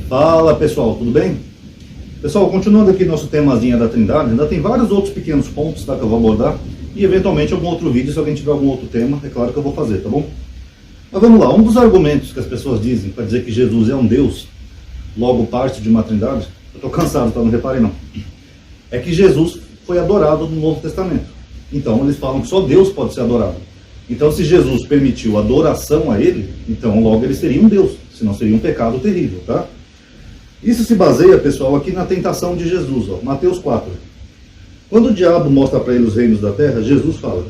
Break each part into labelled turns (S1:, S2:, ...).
S1: Fala pessoal, tudo bem? Pessoal, continuando aqui nosso temazinho da Trindade, ainda tem vários outros pequenos pontos, tá, que eu vou abordar, e eventualmente algum outro vídeo, se alguém tiver algum outro tema, é claro que eu vou fazer, tá bom? Mas vamos lá, um dos argumentos que as pessoas dizem para dizer que Jesus é um Deus, logo parte de uma Trindade, eu estou cansado, tá? Não reparem não, é que Jesus foi adorado no Novo Testamento. Então eles falam que só Deus pode ser adorado. Então se Jesus permitiu adoração a ele, então logo ele seria um Deus, senão seria um pecado terrível, tá? Isso se baseia, pessoal, aqui na tentação de Jesus, ó, Mateus 4. Quando o diabo mostra para ele os reinos da terra, Jesus fala: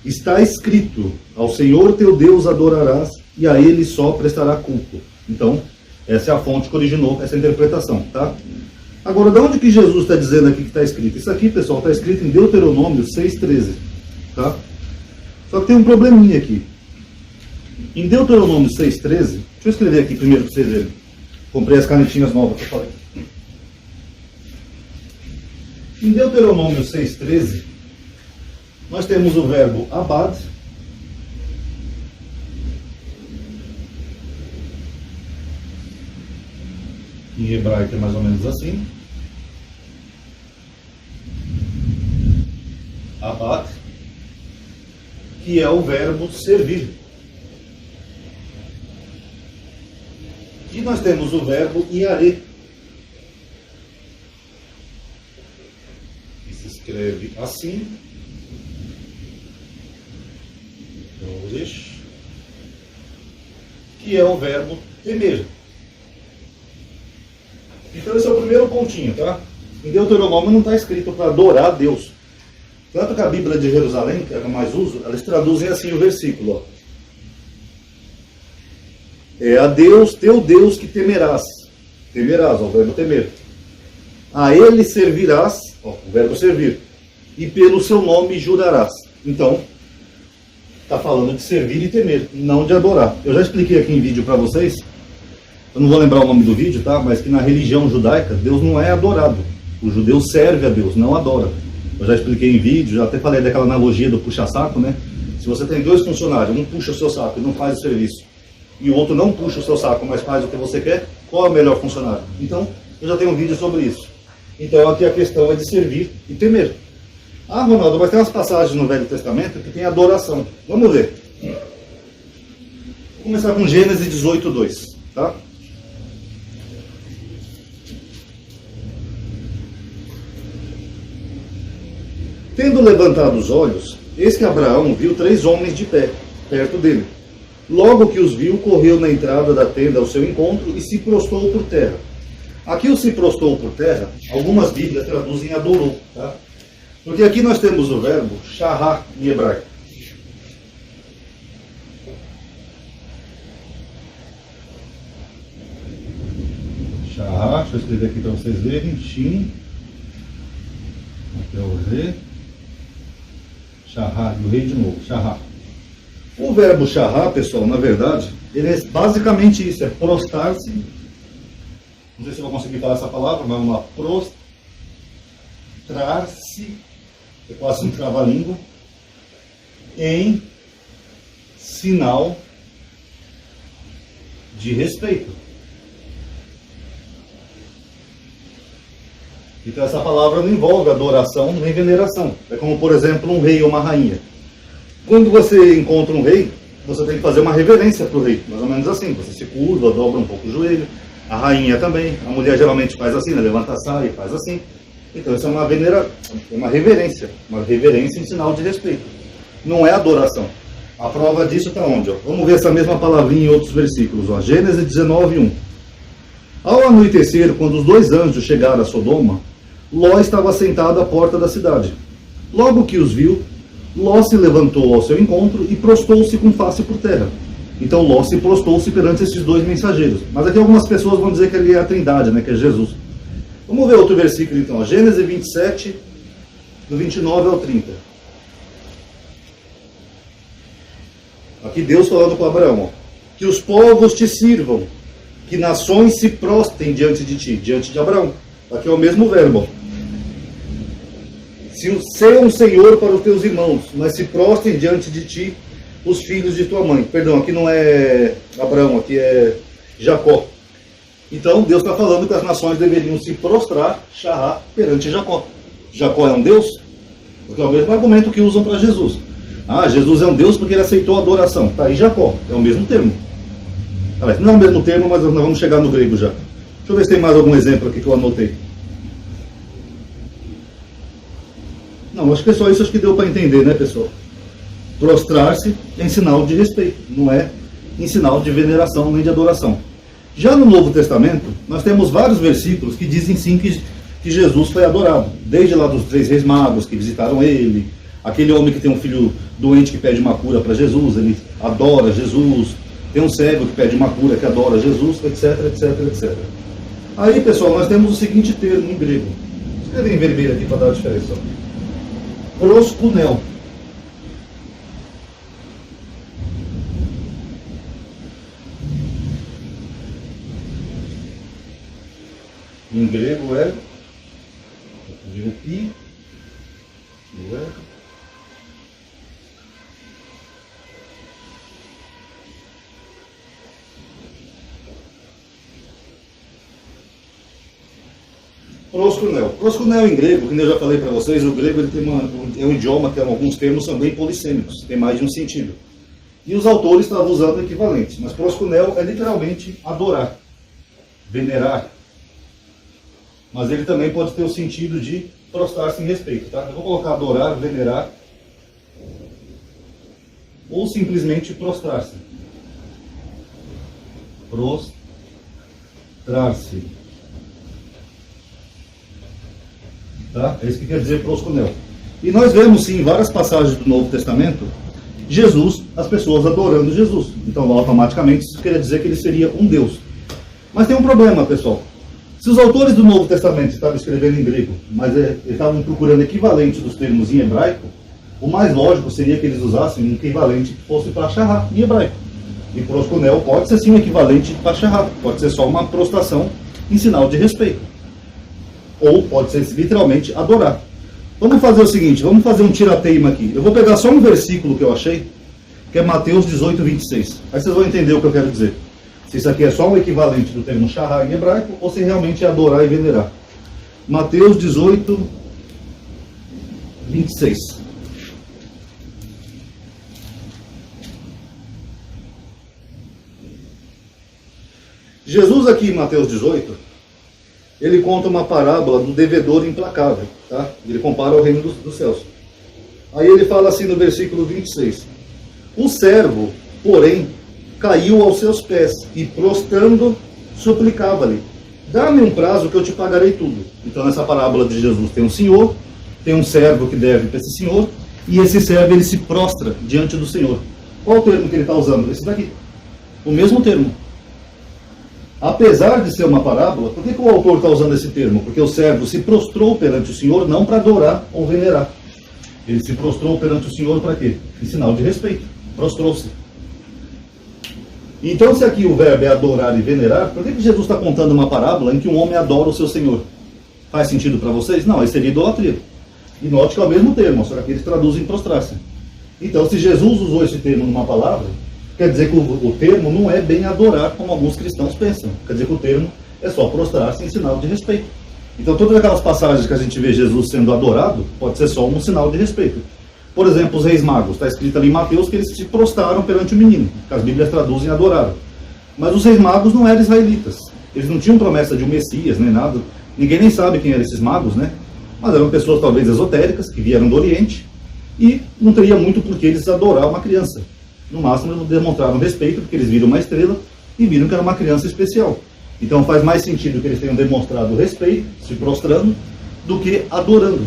S1: está escrito, ao Senhor teu Deus adorarás e a ele só prestará culto. Então, essa é a fonte que originou essa interpretação, tá? Agora, de onde que Jesus está dizendo aqui que está escrito? Isso aqui, pessoal, está escrito em Deuteronômio 6,13, tá? Só que tem um probleminha aqui. Em Deuteronômio 6,13, deixa eu escrever aqui primeiro para vocês verem. Comprei as canetinhas novas que eu falei. Em Deuteronômio 6,13, nós temos o verbo abad, em hebraico é mais ou menos assim. Abad, que é o verbo servir. E nós temos o verbo iarê, que se escreve assim, que é o verbo temer. Então esse é o primeiro pontinho, tá? Em Deuteronômio não está escrito para adorar a Deus. Tanto que a Bíblia de Jerusalém, que é a que eu mais uso, eles traduzem assim o versículo, ó. É a Deus, teu Deus, que temerás. Temerás, ó, o verbo temer. A ele servirás, ó, o verbo servir. E pelo seu nome jurarás. Então, está falando de servir e temer, não de adorar. Eu já expliquei aqui em vídeo para vocês, eu não vou lembrar o nome do vídeo, tá? Mas que na religião judaica, Deus não é adorado. O judeu serve a Deus, não adora. Eu já expliquei em vídeo, já até falei daquela analogia do puxa-saco, né? Se você tem dois funcionários, um puxa o seu saco e não faz o serviço, e o outro não puxa o seu saco, mas faz o que você quer, qual é o melhor funcionário? Então, eu já tenho um vídeo sobre isso. Então, aqui a questão é de servir e temer. Ah, Ronaldo, mas tem umas passagens no Velho Testamento que tem adoração. Vamos ver. Vou começar com Gênesis 18:2, tá? Tendo levantado os olhos, eis que Abraão viu 3 homens de pé, perto dele. Logo que os viu, correu na entrada da tenda ao seu encontro e se prostrou por terra. Aqui o se prostrou por terra, algumas Bíblias traduzem adorou, tá? Porque aqui nós temos o verbo shahá em hebraico. Shahá, deixa eu escrever aqui para vocês verem. Shin, até o rei. Shahá, e o rei de novo, shahá. O verbo shahá, pessoal, na verdade, ele é basicamente isso, é prostrar-se. Não sei se eu vou conseguir falar essa palavra, mas vamos lá. Prostrar-se, é quase um trava-língua, em sinal de respeito. Então essa palavra não envolve adoração nem veneração. É como, por exemplo, um rei ou uma rainha. Quando você encontra um rei, você tem que fazer uma reverência para o rei, mais ou menos assim. Você se curva, dobra um pouco o joelho. A rainha também. A mulher geralmente faz assim, né? Levanta a saia e faz assim. Então isso é uma reverência. Uma reverência em sinal de respeito. Não é adoração. A prova disso está onde? Ó? Vamos ver essa mesma palavrinha em outros versículos. Ó. Gênesis 19:1. Ao anoitecer, quando os 2 anjos chegaram a Sodoma, Ló estava sentado à porta da cidade. Logo que os viu, Ló se levantou ao seu encontro e prostou-se com face por terra. Então Ló se prostou-se perante esses 2 mensageiros. Mas aqui algumas pessoas vão dizer que ele é a Trindade, né, que é Jesus. Vamos ver outro versículo então. Gênesis 27, do 29 ao 30. Aqui Deus falando com Abraão. Ó, que os povos te sirvam, que nações se prostem diante de ti, diante de Abraão. Aqui é o mesmo verbo. Ó. Seja um senhor para os teus irmãos, mas se prostrem diante de ti os filhos de tua mãe. Perdão, aqui não é Abraão, aqui é Jacó. Então Deus está falando que as nações deveriam se prostrar, shahá, perante Jacó. Jacó é um Deus? Porque é o mesmo argumento que usam para Jesus. Ah, Jesus é um Deus porque ele aceitou a adoração. Está aí Jacó, é o mesmo termo. Não é o mesmo termo, mas nós vamos chegar no grego já. Deixa eu ver se tem mais algum exemplo aqui que eu anotei. Não, acho que é só isso que deu para entender, né, pessoal? Prostrar-se é em sinal de respeito, não é em sinal de veneração nem de adoração. Já no Novo Testamento, nós temos vários versículos que dizem sim que Jesus foi adorado. Desde lá dos 3 reis magos que visitaram ele, aquele homem que tem um filho doente que pede uma cura para Jesus, ele adora Jesus. Tem um cego que pede uma cura, que adora Jesus, etc, etc, etc. Aí, pessoal, nós temos o seguinte termo em grego. Escreve em vermelho aqui para dar a diferença. Proskunel. Em grego é o pi, o é. Proskunel. Proskunel em grego, como eu já falei para vocês, o grego ele tem é um idioma que alguns termos são bem polissêmicos, tem mais de um sentido. E os autores estavam usando equivalentes, mas proskunel é literalmente adorar, venerar. Mas ele também pode ter o sentido de prostrar-se em respeito, tá? Eu vou colocar adorar, venerar, ou simplesmente prostrar-se. Prostrar-se. Tá? É isso que quer dizer proskunel. E nós vemos sim em várias passagens do Novo Testamento Jesus, as pessoas adorando Jesus. Então automaticamente isso quer dizer que ele seria um Deus. Mas tem um problema, pessoal. Se os autores do Novo Testamento estavam escrevendo em grego, mas estavam procurando equivalente dos termos em hebraico, o mais lógico seria que eles usassem um equivalente que fosse para shahá em hebraico. E proskunel pode ser sim um equivalente para shahá, pode ser só uma prostração em sinal de respeito. Ou pode ser literalmente adorar. Vamos fazer o seguinte, vamos fazer um tirateima aqui. Eu vou pegar só um versículo que eu achei, que é Mateus 18, 26. Aí vocês vão entender o que eu quero dizer. Se isso aqui é só um equivalente do termo shahá em hebraico, ou se realmente é adorar e venerar. Mateus 18, 26. Jesus aqui em Mateus 18, ele conta uma parábola do devedor implacável, tá? Ele compara ao reino dos céus. Aí ele fala assim no versículo 26. O servo, porém, caiu aos seus pés e, prostrando, suplicava-lhe: dá-me um prazo que eu te pagarei tudo. Então nessa parábola de Jesus tem um senhor, tem um servo que deve para esse senhor, e esse servo ele se prostra diante do senhor. Qual o termo que ele está usando? Esse daqui. O mesmo termo. Apesar de ser uma parábola, por que o autor está usando esse termo? Porque o servo se prostrou perante o Senhor não para adorar ou venerar. Ele se prostrou perante o Senhor para quê? Em sinal de respeito. Prostrou-se. Então, se aqui o verbo é adorar e venerar, por que Jesus está contando uma parábola em que um homem adora o seu Senhor? Faz sentido para vocês? Não, isso seria idolatria. E note que é o mesmo termo, só que aqui eles traduzem prostrar-se. Então, se Jesus usou esse termo numa palavra, quer dizer que o termo não é bem adorar, como alguns cristãos pensam. Quer dizer que o termo é só prostrar-se em sinal de respeito. Então, todas aquelas passagens que a gente vê Jesus sendo adorado, pode ser só um sinal de respeito. Por exemplo, os reis magos. Está escrito ali em Mateus que eles se prostraram perante o menino, que as Bíblias traduzem adoraram. Mas os reis magos não eram israelitas. Eles não tinham promessa de um Messias, nem nada. Ninguém nem sabe quem eram esses magos, né? Mas eram pessoas talvez esotéricas, que vieram do Oriente, e não teria muito por que eles adorar uma criança. No máximo, eles demonstraram respeito, porque eles viram uma estrela e viram que era uma criança especial. Então faz mais sentido que eles tenham demonstrado respeito, se prostrando, do que adorando.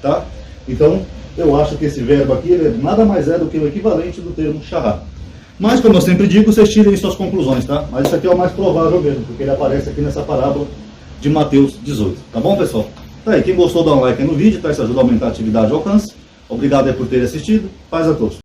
S1: Tá? Então, eu acho que esse verbo aqui ele nada mais é do que o equivalente do termo shahá. Mas, como eu sempre digo, vocês tirem suas conclusões, tá? Mas isso aqui é o mais provável mesmo, porque ele aparece aqui nessa parábola de Mateus 18. Tá bom, pessoal? Tá aí, quem gostou, dá um like aí no vídeo, tá? Isso ajuda a aumentar a atividade e alcance. Obrigado aí por ter assistido. Paz a todos.